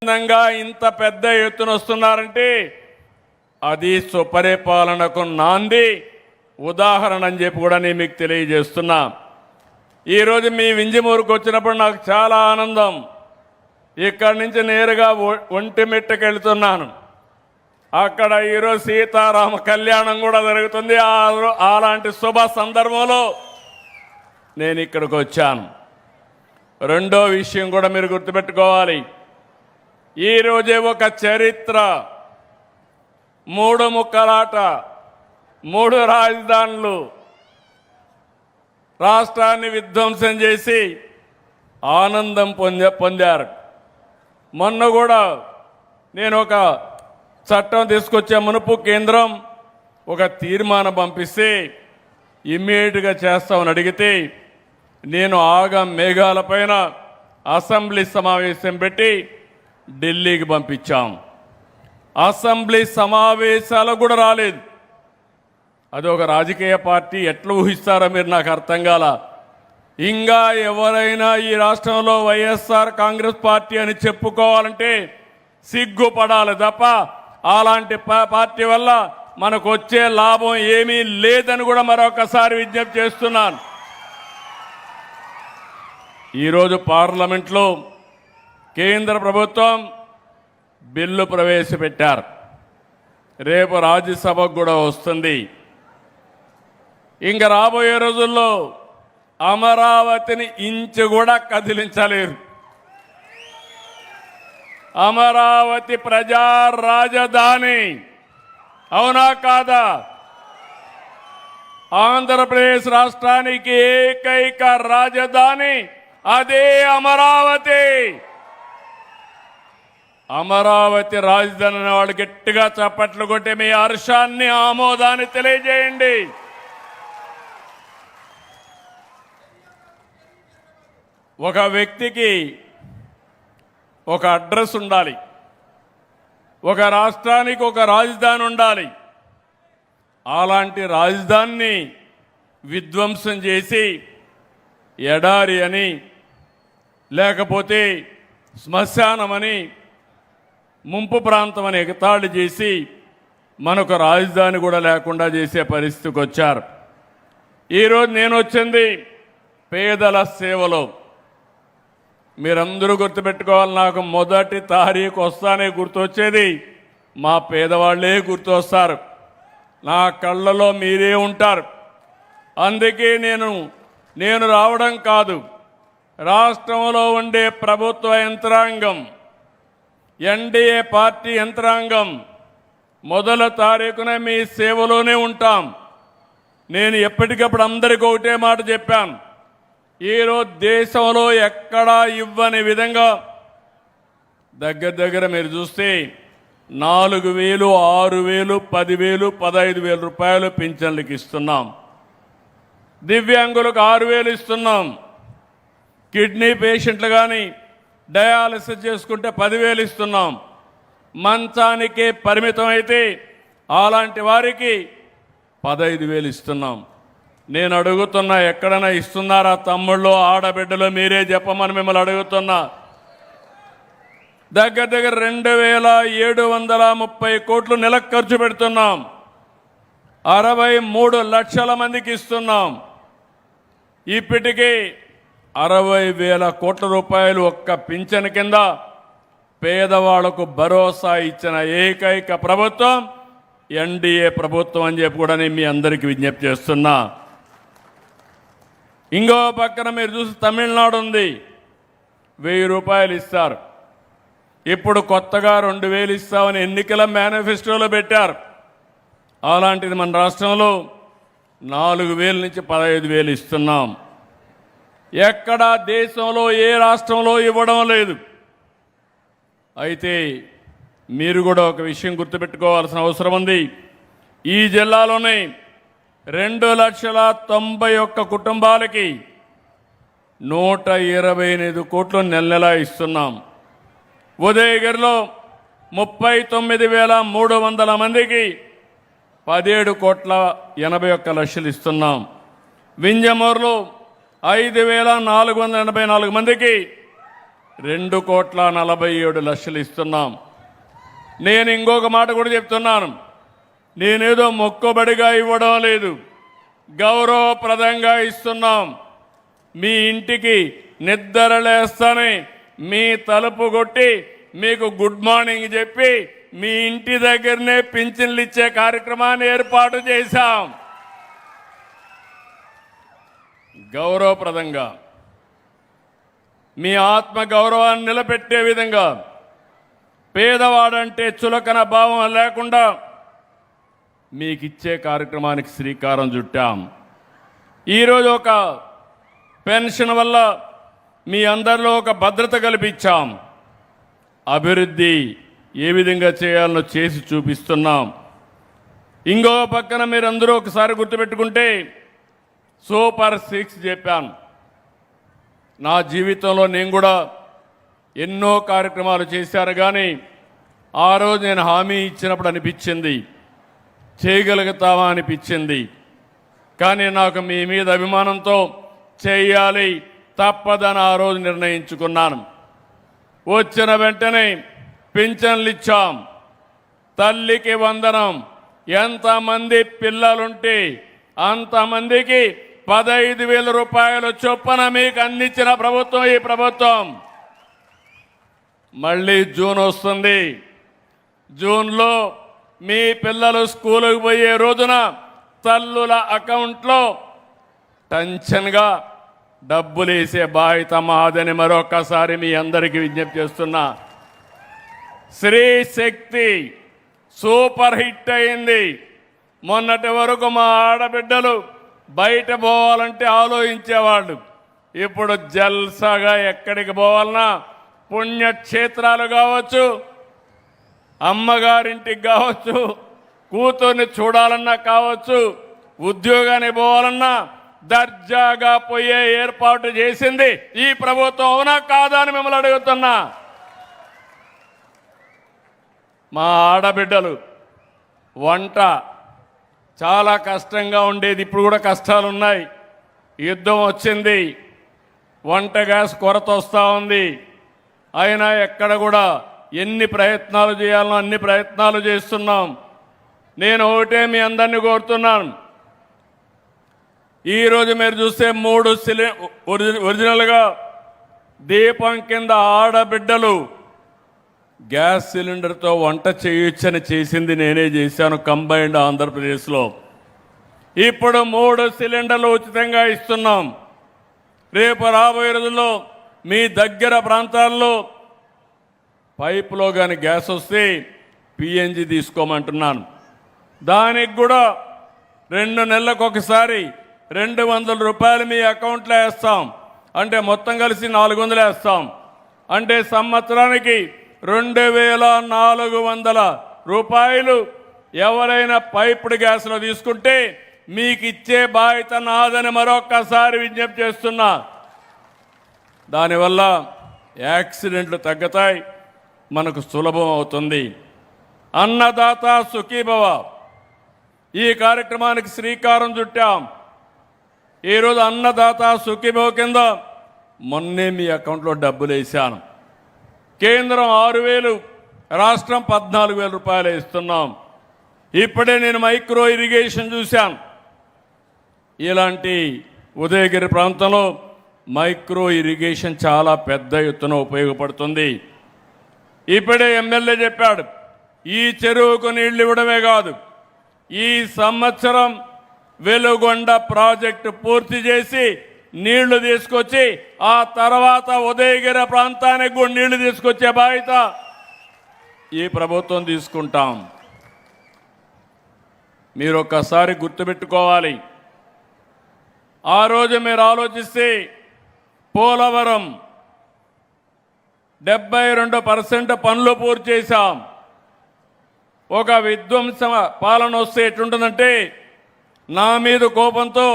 విధంగా ఇంత పెద్ద ఎత్తున వస్తున్నారంటే అది సుపరిపాలనకు నాంది ఉదాహరణ అని చెప్పి కూడా నేను మీకు తెలియజేస్తున్నా. ఈరోజు మీ వింజమూరుకు వచ్చినప్పుడు నాకు చాలా ఆనందం. ఇక్కడి నుంచి నేరుగా ఒంటిమిట్టకి వెళ్తున్నాను. అక్కడ ఈరోజు సీతారామ కళ్యాణం కూడా జరుగుతుంది. అలాంటి శుభ సందర్భంలో నేను ఇక్కడికి వచ్చాను. రెండో విషయం కూడా మీరు గుర్తుపెట్టుకోవాలి. ఈరోజే ఒక చరిత్ర, 3 ముక్కలాట, 3 రాజధానులు, రాష్ట్రాన్ని విధ్వంసం చేసి ఆనందం పొందారు. మొన్న కూడా నేను ఒక చట్టం తీసుకొచ్చే మునుపు కేంద్రం ఒక తీర్మానం పంపిస్తే ఇమ్మీడియట్గా చేస్తామని అడిగితే నేను మేఘాలపైన అసెంబ్లీ సమావేశం పెట్టి ఢిల్లీకి పంపించాం. అసెంబ్లీ సమావేశాలకు కూడా రాలేదు. అది ఒక రాజకీయ పార్టీ ఎట్లా ఊహిస్తారో మీరు నాకు అర్థం కాల. ఇంకా ఎవరైనా ఈ రాష్ట్రంలో వైఎస్ఆర్ కాంగ్రెస్ పార్టీ అని చెప్పుకోవాలంటే సిగ్గుపడాలి తప్ప అలాంటి పార్టీ వల్ల మనకు వచ్చే లాభం ఏమీ లేదని కూడా మరొకసారి విజ్ఞప్తి చేస్తున్నాను. ఈరోజు పార్లమెంట్లో కేంద్ర ప్రభుత్వం బిల్లు ప్రవేశపెట్టారు. రేపు రాజ్యసభకు కూడా వస్తుంది. ఇంకా రాబోయే రోజుల్లో అమరావతిని ఇంచు కూడా కదిలించలేరు. అమరావతి ప్రజా రాజధాని, అవునా కాదా? ఆంధ్రప్రదేశ్ రాష్ట్రానికి ఏకైక రాజధాని అదే అమరావతి. అమరావతి రాజధాని అనే వాళ్ళు గట్టిగా చప్పట్లు కొట్టి మీ హర్షాన్ని, ఆమోదాన్ని తెలియజేయండి. ఒక వ్యక్తికి ఒక అడ్రస్ ఉండాలి, ఒక రాష్ట్రానికి ఒక రాజధాని ఉండాలి. అలాంటి రాజధానిని విధ్వంసం చేసి ఎడారి అని, లేకపోతే శ్మశానమని, ముంపు ప్రాంతం అని ఎగతాళి చేసి మనకు రాజధాని కూడా లేకుండా చేసే పరిస్థితికి వచ్చారు. ఈరోజు నేను వచ్చింది పేదల సేవలో. మీరందరూ గుర్తుపెట్టుకోవాలి, నాకు మొదటి తారీఖు వస్తానే గుర్తొచ్చేది మా పేదవాళ్లే గుర్తొస్తారు. నా కళ్ళలో మీరే ఉంటారు. అందుకే నేను రావడం కాదు, రాష్ట్రంలో ఉండే ప్రభుత్వ యంత్రాంగం, ఎన్డీఏ పార్టీ యంత్రాంగం మొదటి తారీఖున మీ సేవలోనే ఉంటాం. నేను ఎప్పటికప్పుడు అందరికీ ఒకటే మాట చెప్పాను. ఈరోజు దేశంలో ఎక్కడా ఇవ్వని విధంగా దగ్గర మీరు చూస్తే 4,000, 6,000, 10,000, 15,000 రూపాయలు పింఛన్లకు ఇస్తున్నాం. దివ్యాంగులకు 6,000 ఇస్తున్నాం. కిడ్నీ పేషెంట్లు కానీ డయాలసిస్ చేసుకుంటే 10,000 ఇస్తున్నాం. మంచానికే పరిమితం అయితే అలాంటి వారికి 15,000 ఇస్తున్నాం. నేను అడుగుతున్నా, ఎక్కడైనా ఇస్తున్నారా తమ్ముళ్ళు, ఆడబిడ్డలు? మీరే చెప్పమని మిమ్మల్ని అడుగుతున్నా. దగ్గర 2,730 కోట్లు నెలకు ఖర్చు పెడుతున్నాం. 63 లక్షల మందికి ఇస్తున్నాం. ఇప్పటికీ 60,000 కోట్ల రూపాయలు ఒక్క పింఛన్ కింద పేదవాళ్లకు భరోసా ఇచ్చిన ఏకైక ప్రభుత్వం ఎన్డీఏ ప్రభుత్వం అని చెప్పి కూడా నేను మీ అందరికీ విజ్ఞప్తి చేస్తున్నా. ఇంకో పక్కన మీరు చూసి తమిళనాడు ఉంది, 1,000 రూపాయలు ఇస్తారు. ఇప్పుడు కొత్తగా 2,000 ఇస్తామని ఎన్నికల మేనిఫెస్టోలో పెట్టారు. అలాంటిది మన రాష్ట్రంలో 4,000 నుంచి 15,000 ఇస్తున్నాం. ఎక్కడా దేశంలో ఏ రాష్ట్రంలో ఇవ్వడం లేదు. అయితే మీరు కూడా ఒక విషయం గుర్తుపెట్టుకోవాల్సిన అవసరం ఉంది. ఈ జిల్లాలోనే 2,91,000 కుటుంబాలకి 128 కోట్లు నెల ఇస్తున్నాం. ఉదయగిరిలో 39,300 మందికి 17,81,00,000 ఇస్తున్నాం. వింజమూరులో 5,484 మందికి 2,47,00,000 ఇస్తున్నాం. నేను ఇంకొక మాట కూడా చెప్తున్నాను. నేనేదో మొక్కుబడిగా ఇవ్వడం లేదు, గౌరవప్రదంగా ఇస్తున్నాం. మీ ఇంటికి నిద్రలేస్తానే మీ తలుపు కొట్టి మీకు గుడ్ మార్నింగ్ చెప్పి మీ ఇంటి దగ్గరనే పింఛన్లు ఇచ్చే కార్యక్రమాన్ని ఏర్పాటు చేశాం. గౌరవప్రదంగా మీ ఆత్మ గౌరవాన్ని నిలబెట్టే విధంగా, పేదవాడంటే చులకన భావం లేకుండా మీకిచ్చే కార్యక్రమానికి శ్రీకారం చుట్టాం. ఈరోజు ఒక పెన్షన్ వల్ల మీ అందరిలో ఒక భద్రత కల్పించాం. అభివృద్ధి ఏ విధంగా చేయాలనో చేసి చూపిస్తున్నాం. ఇంకో పక్కన మీరందరూ ఒకసారి గుర్తుపెట్టుకుంటే సూపర్ 6 చెప్పాను. నా జీవితంలో నేను కూడా ఎన్నో కార్యక్రమాలు చేశాను, కానీ ఆ రోజు నేను హామీ ఇచ్చినప్పుడు అనిపించింది చేయగలుగుతావా అనిపించింది. కానీ నాకు మీ మీద అభిమానంతో చేయాలి తప్పదని ఆ రోజు నిర్ణయించుకున్నాను. వచ్చిన వెంటనే పింఛన్లు ఇచ్చాం. తల్లికి వందనం. ఎంతమంది పిల్లలుంటే అంతమందికి 15,000 రూపాయలు చొప్పున మీకు అందించిన ప్రభుత్వం ఈ ప్రభుత్వం. మళ్ళీ జూన్ వస్తుంది. జూన్లో మీ పిల్లలు స్కూలుకు పోయే రోజున తల్లుల అకౌంట్లో టెన్షన్గా డబ్బులు వేసే బాధ్యత మాదని మరొకసారి మీ అందరికీ విజ్ఞప్తి చేస్తున్నా. స్త్రీ శక్తి సూపర్ హిట్ అయింది. మొన్నటి వరకు మా ఆడబిడ్డలు బయట పోవాలంటే ఆలోచించేవాళ్ళు. ఇప్పుడు జల్సాగా ఎక్కడికి పోవాలన్నా, పుణ్యక్షేత్రాలు కావచ్చు, అమ్మగారింటికి కావచ్చు, కూతుర్ని చూడాలన్నా కావచ్చు, ఉద్యోగానికి పోవాలన్నా దర్జాగా పోయే ఏర్పాటు చేసింది ఈ ప్రభుత్వం. అవునా కాదా అని మిమ్మల్ని అడుగుతున్నా. మా ఆడబిడ్డలు వంట చాలా కష్టంగా ఉండేది, ఇప్పుడు కూడా కష్టాలు ఉన్నాయి. యుద్ధం వచ్చింది, వంట గ్యాస్ కొరత వస్తూ ఉంది. అయినా ఎక్కడ కూడా ఎన్ని ప్రయత్నాలు చేయాలనో అన్ని ప్రయత్నాలు చేస్తున్నాం. నేను ఒకటే మీ అందరినీ కోరుతున్నాను. ఈరోజు మీరు చూస్తే 3 ఒరిజినల్గా దీపం కింద ఆడబిడ్డలు గ్యాస్ సిలిండర్తో వంట చేయొచ్చని చేసింది నేనే చేశాను కంబైన్డ్ ఆంధ్రప్రదేశ్లో. ఇప్పుడు 3 సిలిండర్లు ఉచితంగా ఇస్తున్నాం. రేపు రాబోయే రోజుల్లో మీ దగ్గర ప్రాంతాల్లో పైపులో కానీ గ్యాస్ వస్తే పిఎన్జి తీసుకోమంటున్నాను. దానికి కూడా 2 నెలలకు ఒకసారి 200 రూపాయలు మీ అకౌంట్లో వేస్తాం. అంటే మొత్తం కలిసి 400 వేస్తాం. అంటే సంవత్సరానికి 2,400 రూపాయలు ఎవరైనా పైప్డ్ గ్యాస్లో తీసుకుంటే మీకు ఇచ్చే బాధ్యత నాదని మరొక్కసారి విజ్ఞప్తి చేస్తున్నా. దానివల్ల యాక్సిడెంట్లు తగ్గుతాయి, మనకు సులభం అవుతుంది. అన్నదాత సుఖీభవ ఈ కార్యక్రమానికి శ్రీకారం చుట్టాం. ఈరోజు అన్నదాత సుఖీభవ కింద మొన్నే మీ అకౌంట్లో డబ్బులు వేశాను. కేంద్రం 6,000, రాష్ట్రం 14,000 రూపాయలు ఇస్తున్నాం. ఇప్పుడే నేను మైక్రో ఇరిగేషన్ చూశాను. ఇలాంటి ఉదయగిరి ప్రాంతంలో మైక్రో ఇరిగేషన్ చాలా పెద్ద ఎత్తున ఉపయోగపడుతుంది. ఇప్పుడే ఎమ్మెల్యే చెప్పాడు, ఈ చెరువుకు నీళ్లు ఇవ్వడమే కాదు, ఈ సంవత్సరం వెలుగొండ ప్రాజెక్టు పూర్తి చేసి నీళ్లు తీసుకొచ్చి ఆ తర్వాత ఉదయగిరి ప్రాంతానికి కూడా నీళ్లు తీసుకొచ్చే బాధ్యత ఈ ప్రభుత్వం తీసుకుంటాం. మీరు ఒక్కసారి గుర్తుపెట్టుకోవాలి. ఆ రోజు మీరు ఆలోచిస్తే పోలవరం 72% పనులు పూర్తి చేశాం. ఒక విధ్వంస పాలన వస్తే ఎట్లుంటుందంటే, నా మీద కోపంతో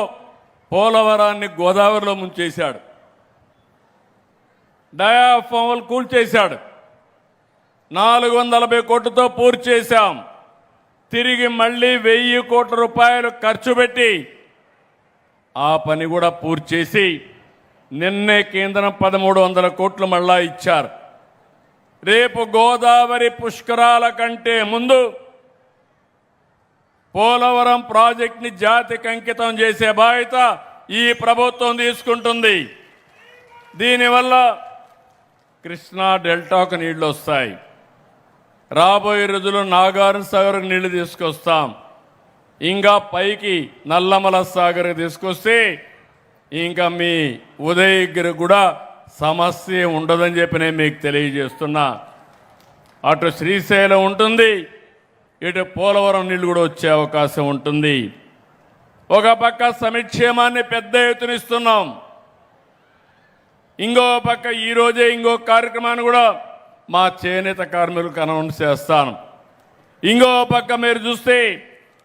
పోలవరాన్ని గోదావరిలో ముంచేశాడు, డయాఫామ్లు కూల్చేశాడు. 440 కోట్లతో పూర్తి చేశాం. తిరిగి మళ్ళీ 1000 కోట్ల రూపాయలు ఖర్చు పెట్టి ఆ పని కూడా పూర్తి చేసి నిన్నే కేంద్రం 1300 కోట్లు మళ్ళా ఇచ్చారు. రేపు గోదావరి పుష్కరాల కంటే ముందు పోలవరం ప్రాజెక్టుని జాతికి అంకితం చేసే బాధ్యత ఈ ప్రభుత్వం తీసుకుంటుంది. దీనివల్ల కృష్ణా డెల్టాకు నీళ్లు వస్తాయి. రాబోయే రోజుల్లో నాగార్జున సాగర్కి నీళ్లు తీసుకొస్తాం. ఇంకా పైకి నల్లమల సాగర్కి తీసుకొస్తే ఇంకా మీ ఉదయగిరి కూడా సమస్య ఉండదని చెప్పి నేను మీకు తెలియజేస్తున్నా. అటు శ్రీశైలం ఉంటుంది, ఇటు పోలవరం నీళ్లు కూడా వచ్చే అవకాశం ఉంటుంది. ఒక పక్క సంక్షేమాన్ని పెద్ద ఎత్తున ఇస్తున్నాం. ఇంకో పక్క ఈరోజే ఇంకో కార్యక్రమాన్ని కూడా మా చేనేత కార్మికులకు అనౌన్స్ చేస్తాను. ఇంకో పక్క మీరు చూస్తే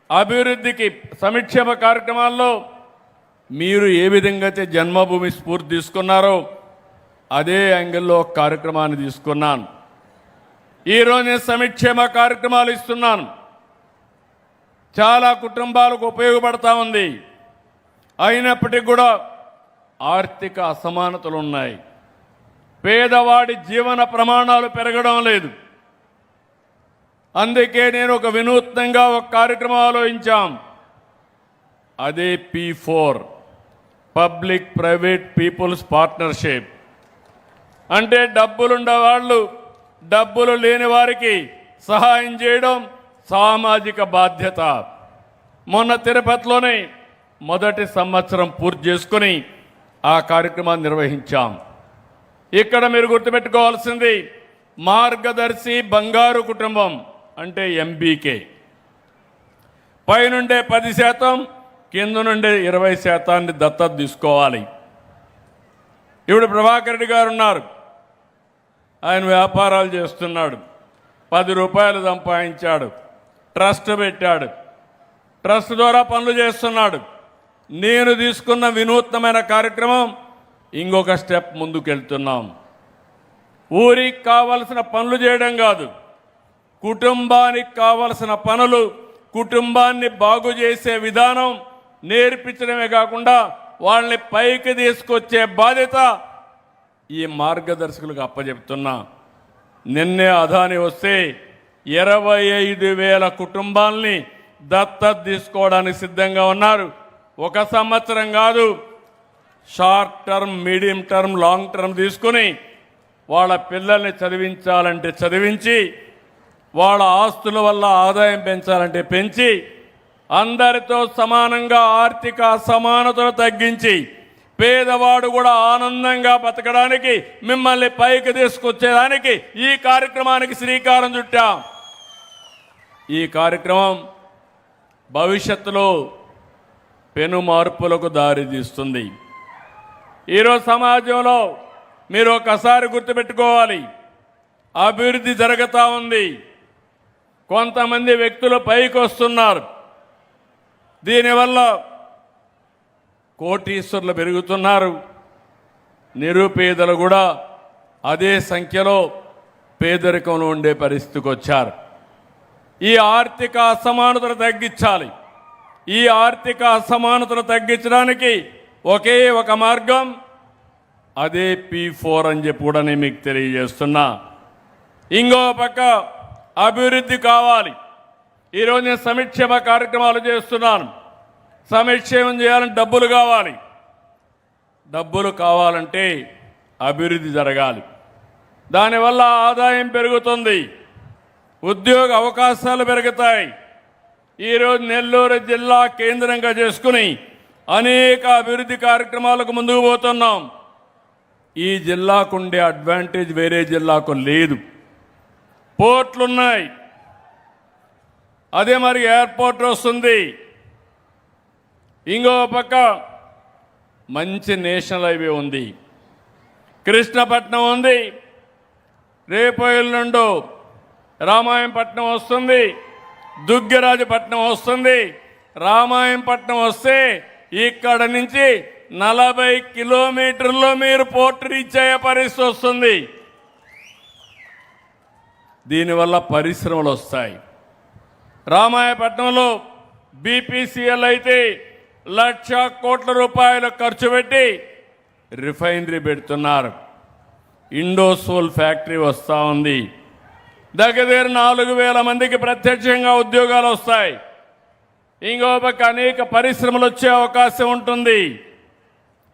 అభివృద్ధికి సంక్షేమ కార్యక్రమాల్లో మీరు ఏ విధంగా అయితే జన్మభూమి స్ఫూర్తి తీసుకున్నారో అదే యాంగిల్లో ఒక కార్యక్రమాన్ని తీసుకున్నాను. ఈరోజు నేను సంక్షేమ కార్యక్రమాలు ఇస్తున్నాను. చాలా కుటుంబాలకు ఉపయోగపడతా ఉంది. అయినప్పటికీ కూడా ఆర్థిక అసమానతలు ఉన్నాయి. పేదవాడి జీవన ప్రమాణాలు పెరగడం లేదు. అందుకే నేను ఒక వినూత్నంగా ఒక కార్యక్రమం ఆలోచించాం. అదే P4, public private peoples partnership. అంటే డబ్బులుండే వాళ్ళు డబ్బులు లేని వారికి సహాయం చేయడం సామాజిక బాధ్యత. మొన్న తిరుపతిలోనే మొదటి సంవత్సరం పూర్తి చేసుకుని ఆ కార్యక్రమాన్ని నిర్వహించాం. ఇక్కడ మీరు గుర్తుపెట్టుకోవాల్సింది మార్గదర్శి బంగారు కుటుంబం అంటే MBK. పైనుండే 10%, కింద నుండే 20% దత్తత తీసుకోవాలి. ఇప్పుడు ప్రభాకర్ రెడ్డి గారు ఉన్నారు. ఆయన వ్యాపారాలు చేస్తున్నాడు. 10 రూపాయలు సంపాదించాడు, ట్రస్ట్ పెట్టాడు, ట్రస్ట్ ద్వారా పనులు చేస్తున్నాడు. నేను తీసుకున్న వినూత్నమైన కార్యక్రమం ఇంకొక స్టెప్ ముందుకెళ్తున్నాం. ఊరికి కావలసిన పనులు చేయడం కాదు, కుటుంబానికి కావలసిన పనులు, కుటుంబాన్ని బాగు చేసే విధానం నేర్పించడమే కాకుండా వాళ్ళని పైకి తీసుకొచ్చే బాధ్యత ఈ మార్గదర్శకులకు అప్పచెప్తున్నా. నిన్నే అదాని వస్తే 25,000 కుటుంబాలని దత్తత తీసుకోవడానికి సిద్ధంగా ఉన్నారు. 1 సంవత్సరం కాదు, short term, medium term, long term తీసుకుని వాళ్ళ పిల్లల్ని చదివించాలంటే చదివించి, వాళ్ళ ఆస్తుల వల్ల ఆదాయం పెంచాలంటే పెంచి, అందరితో సమానంగా ఆర్థిక అసమానతలు తగ్గించి పేదవాడు కూడా ఆనందంగా బతకడానికి, మిమ్మల్ని పైకి తీసుకొచ్చేదానికి ఈ కార్యక్రమానికి శ్రీకారం చుట్టాం. ఈ కార్యక్రమం భవిష్యత్తులో పెను మార్పులకు దారితీస్తుంది. ఈరోజు సమాజంలో మీరు ఒకసారి గుర్తుపెట్టుకోవాలి, అభివృద్ధి జరుగుతూ ఉంది. కొంతమంది వ్యక్తులు పైకి వస్తున్నారు. దీనివల్ల కోటీశ్వరులు పెరుగుతున్నారు. నిరుపేదలు కూడా అదే సంఖ్యలో పేదరికంలో ఉండే పరిస్థితికి వచ్చారు. ఈ ఆర్థిక అసమానతలు తగ్గించాలి. ఈ ఆర్థిక అసమానతలు తగ్గించడానికి ఒకే ఒక మార్గం, అదే P4 అని చెప్పి కూడా నేను మీకు తెలియజేస్తున్నా. ఇంకో పక్క అభివృద్ధి కావాలి. ఈరోజు నేను సంక్షేమ కార్యక్రమాలు చేస్తున్నాను. సంక్షేమం చేయాలంటే డబ్బులు కావాలి. డబ్బులు కావాలంటే అభివృద్ధి జరగాలి. దానివల్ల ఆదాయం పెరుగుతుంది, ఉద్యోగ అవకాశాలు పెరుగుతాయి. ఈరోజు నెల్లూరు జిల్లా కేంద్రంగా చేసుకుని అనేక అభివృద్ధి కార్యక్రమాలకు ముందుకు పోతున్నాం. ఈ జిల్లాకు ఉండే అడ్వాంటేజ్ వేరే జిల్లాకు లేదు. పోర్ట్లున్నాయి, అదే మరి ఎయిర్పోర్ట్ వస్తుంది. ఇంకో పక్క మంచి నేషనల్ హైవే ఉంది, కృష్ణపట్నం ఉంది, రేపు ఎల్లుండి రామాయంపట్నం వస్తుంది, దుగ్గరాజపట్నం వస్తుంది. రామాయంపట్నం వస్తే ఇక్కడ నుంచి 40 కిలోమీటర్లో మీరు పోర్ట్ రీచ్ అయ్యే పరిస్థితి వస్తుంది. దీనివల్ల పరిశ్రమలు వస్తాయి. రామాయపట్నంలో BPCL అయితే 1,00,000 కోట్ల రూపాయలు ఖర్చు పెట్టి రిఫైనరీ పెడుతున్నారు. ఇండోసోల్ ఫ్యాక్టరీ వస్తూ ఉంది. దగ్గర 4,000 మందికి ప్రత్యక్షంగా ఉద్యోగాలు వస్తాయి. ఇంకో పక్క అనేక పరిశ్రమలు వచ్చే అవకాశం ఉంటుంది.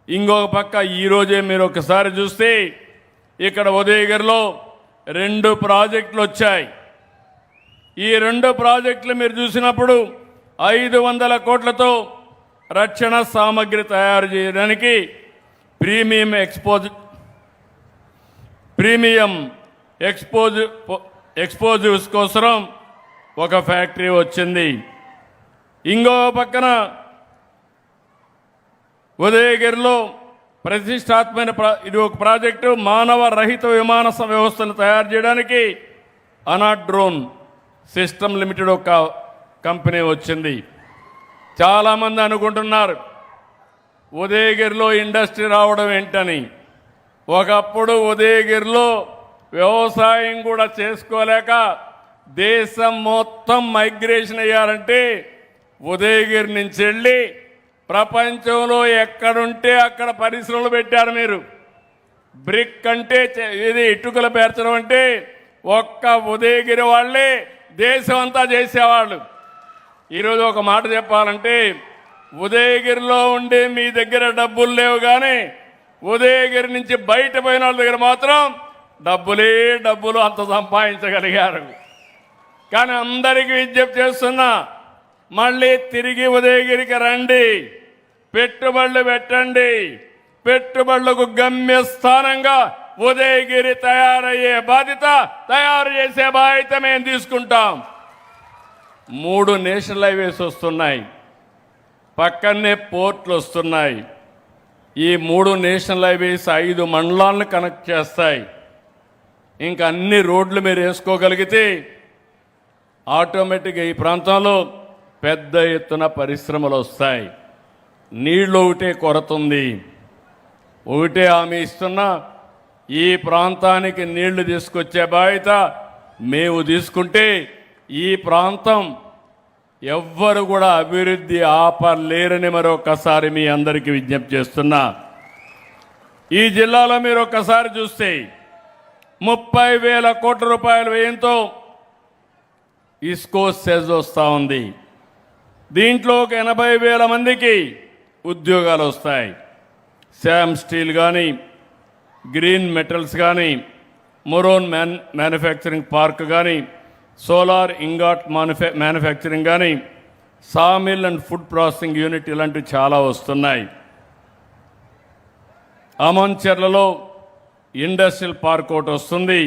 ఇంకొక పక్క ఈరోజే మీరు ఒకసారి చూస్తే ఇక్కడ ఉదయగిరిలో 2 ప్రాజెక్టులు వచ్చాయి. ఈ 2 ప్రాజెక్టులు మీరు చూసినప్పుడు 500 కోట్లతో రక్షణ సామగ్రి తయారు చేయడానికి ప్రీమియం ఎక్స్పోజివ్స్ కోసం ఒక ఫ్యాక్టరీ వచ్చింది. ఇంకో పక్కన ఉదయగిరిలో ప్రతిష్టాత్మైన ఇది ఒక ప్రాజెక్టు, మానవ రహిత విమాన వ్యవస్థను తయారు చేయడానికి అనాడ్రోన్ సిస్టమ్ లిమిటెడ్ ఒక కంపెనీ వచ్చింది. చాలామంది అనుకుంటున్నారు ఉదయగిరిలో ఇండస్ట్రీ రావడం ఏంటని. ఒకప్పుడు ఉదయగిరిలో వ్యవసాయం కూడా చేసుకోలేక దేశం మొత్తం మైగ్రేషన్ అయ్యారంటే ఉదయగిరి నుంచి వెళ్ళి ప్రపంచంలో ఎక్కడుంటే అక్కడ పరిశ్రమలు పెట్టారు. మీరు బ్రిక్ అంటే ఇది ఇటుకలు పేర్చడం అంటే ఒక్క ఉదయగిరి వాళ్ళే దేశం అంతా చేసేవాళ్ళు. ఈరోజు ఒక మాట చెప్పాలంటే ఉదయగిరిలో ఉండే మీ దగ్గర డబ్బులు లేవు, కానీ ఉదయగిరి నుంచి బయట పోయిన వాళ్ళ దగ్గర మాత్రం డబ్బులు అంత సంపాదించగలిగారు. కానీ అందరికీ విజ్ఞప్తి చేస్తున్నా, మళ్ళీ తిరిగి ఉదయగిరికి రండి, పెట్టుబడులు పెట్టండి. పెట్టుబడులకు గమ్యస్థానంగా ఉదయగిరి తయారయ్యే బాధ్యత, తయారు చేసే బాధ్యత మేము తీసుకుంటాం. 3 నేషనల్ హైవేస్ వస్తున్నాయి, పక్కనే పోర్ట్లు వస్తున్నాయి. ఈ 3 నేషనల్ హైవేస్ 5 మండలాలను కనెక్ట్ చేస్తాయి. ఇంకా అన్ని రోడ్లు మీరు వేసుకోగలిగితే ఆటోమేటిక్గా ఈ ప్రాంతంలో పెద్ద ఎత్తున పరిశ్రమలు వస్తాయి. నీళ్ళు ఒకటే కొరత ఉంది. ఒకటే హామీ ఇస్తున్నా, ఈ ప్రాంతానికి నీళ్లు తీసుకొచ్చే బాధ్యత మేము తీసుకుంటే ఈ ప్రాంతం ఎవ్వరు కూడా అభివృద్ధి ఆపలేరని మరొకసారి మీ అందరికీ విజ్ఞప్తి చేస్తున్నా. ఈ జిల్లాలో మీరు ఒక్కసారి చూస్తే 30,000 కోట్ల రూపాయల వ్యయంతో ఇస్కో సెజ్ వస్తూ ఉంది. దీంట్లో ఒక 80,000 మందికి ఉద్యోగాలు వస్తాయి. శామ్ స్టీల్ కానీ, గ్రీన్ మెటల్స్ కానీ, మొరోన్ మ్యానుఫ్యాక్చరింగ్ పార్క్ కానీ, సోలార్ ఇంగాట్ మ్యానుఫ్యాక్చరింగ్ కానీ, sawmill and food processing unit ఇలాంటివి చాలా వస్తున్నాయి. అమన్చర్లలో ఇండస్ట్రియల్ పార్క్ ఒకటి వస్తుంది.